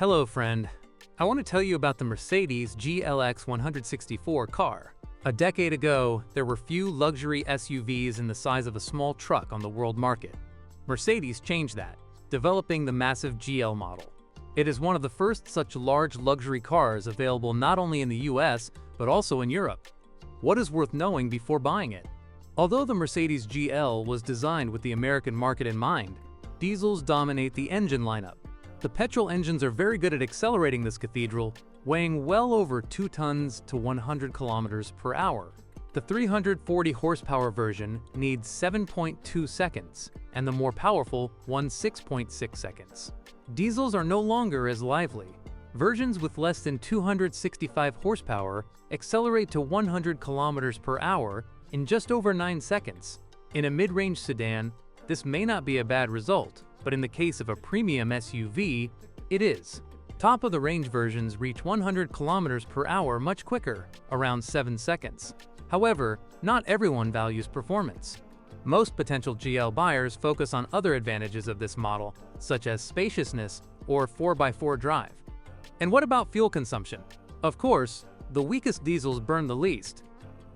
Hello friend, I want to tell you about the Mercedes GLX 164 car. A decade ago, there were few luxury SUVs in the size of a small truck on the world market. Mercedes changed that, developing the massive GL model. It is one of the first such large luxury cars available not only in the US, but also in Europe. What is worth knowing before buying it? Although the Mercedes GL was designed with the American market in mind, diesels dominate the engine lineup. The petrol engines are very good at accelerating this cathedral, weighing well over 2 tons to 100 kilometers per hour. The 340 horsepower version needs 7.2 seconds, and the more powerful one 6.6 seconds. Diesels are no longer as lively. Versions with less than 265 horsepower accelerate to 100 kilometers per hour in just over 9 seconds. In a mid-range sedan, this may not be a bad result, but in the case of a premium SUV, it is. Top-of-the-range versions reach 100 kilometers per hour much quicker, around 7 seconds. However, not everyone values performance. Most potential GL buyers focus on other advantages of this model, such as spaciousness or 4x4 drive. And what about fuel consumption? Of course, the weakest diesels burn the least.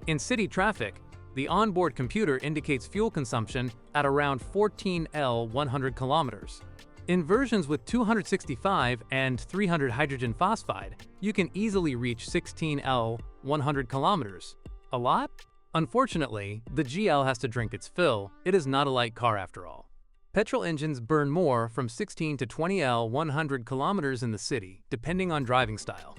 In city traffic, the onboard computer indicates fuel consumption at around 14 L 100 kilometers. In versions with 265 and 300 hydrogen phosphide, you can easily reach 16 L 100 kilometers. A lot? Unfortunately, the GL has to drink its fill. It is not a light car after all. Petrol engines burn more, from 16 to 20 L 100 kilometers in the city, depending on driving style.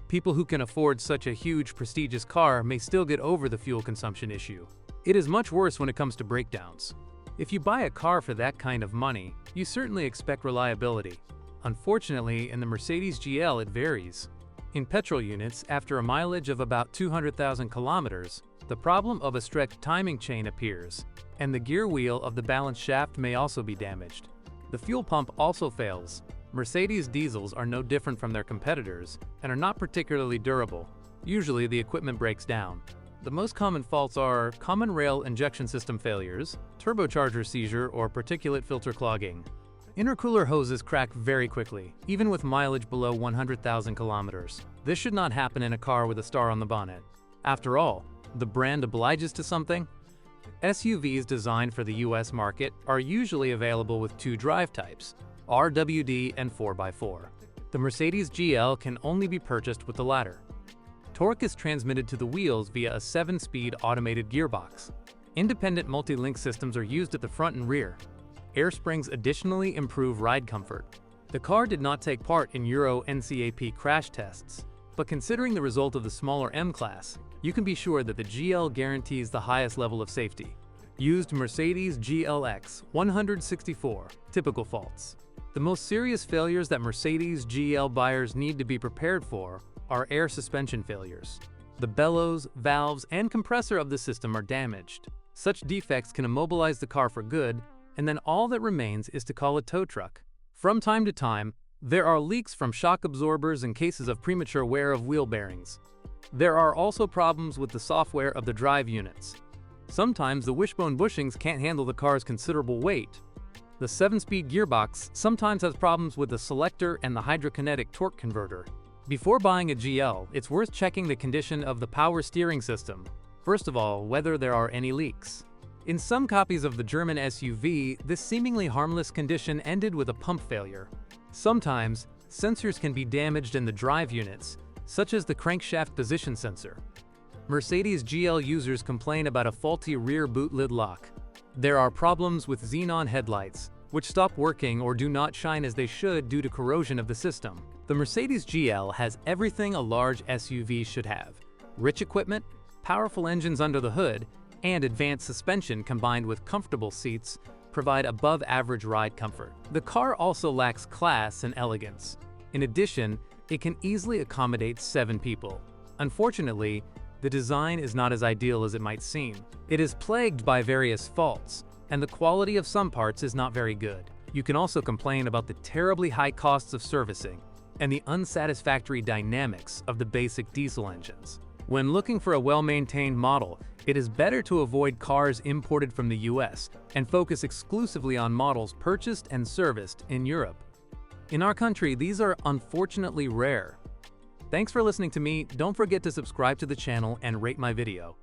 People who can afford such a huge, prestigious car may still get over the fuel consumption issue. It is much worse when it comes to breakdowns. If you buy a car for that kind of money, you certainly expect reliability. Unfortunately, in the Mercedes GL it varies. In petrol units, after a mileage of about 200,000 kilometers, the problem of a stretched timing chain appears, and the gear wheel of the balance shaft may also be damaged. The fuel pump also fails. Mercedes diesels are no different from their competitors and are not particularly durable. Usually the equipment breaks down. The most common faults are common rail injection system failures, turbocharger seizure, or particulate filter clogging. Intercooler hoses crack very quickly, even with mileage below 100,000 kilometers. This should not happen in a car with a star on the bonnet. After all, the brand obliges to something. SUVs designed for the US market are usually available with 2 drive types, RWD and 4x4. The Mercedes GL can only be purchased with the latter. Torque is transmitted to the wheels via a 7-speed automated gearbox. Independent multi-link systems are used at the front and rear. Air springs additionally improve ride comfort. The car did not take part in Euro NCAP crash tests, but considering the result of the smaller M-Class, you can be sure that the GL guarantees the highest level of safety. Used Mercedes GLX 164 typical faults. The most serious failures that Mercedes GL buyers need to be prepared for are air suspension failures. The bellows, valves, and compressor of the system are damaged. Such defects can immobilize the car for good, and then all that remains is to call a tow truck. From time to time, there are leaks from shock absorbers and cases of premature wear of wheel bearings. There are also problems with the software of the drive units. Sometimes the wishbone bushings can't handle the car's considerable weight. The 7-speed gearbox sometimes has problems with the selector and the hydrokinetic torque converter. Before buying a GL, it's worth checking the condition of the power steering system. First of all, whether there are any leaks. In some copies of the German SUV, this seemingly harmless condition ended with a pump failure. Sometimes, sensors can be damaged in the drive units, such as the crankshaft position sensor. Mercedes GL users complain about a faulty rear boot lid lock. There are problems with xenon headlights, which stop working or do not shine as they should due to corrosion of the system. The Mercedes GL has everything a large SUV should have: rich equipment, powerful engines under the hood, and advanced suspension combined with comfortable seats provide above-average ride comfort. The car also lacks class and elegance. In addition, it can easily accommodate 7 people. Unfortunately, the design is not as ideal as it might seem. It is plagued by various faults, and the quality of some parts is not very good. You can also complain about the terribly high costs of servicing and the unsatisfactory dynamics of the basic diesel engines. When looking for a well-maintained model, it is better to avoid cars imported from the US and focus exclusively on models purchased and serviced in Europe. In our country, these are unfortunately rare. Thanks for listening to me. Don't forget to subscribe to the channel and rate my video.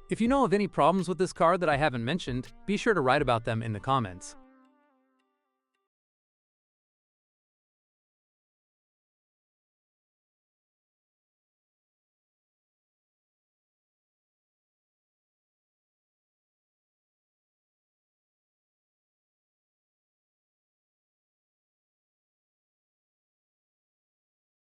If you know of any problems with this car that I haven't mentioned, be sure to write about them in the comments.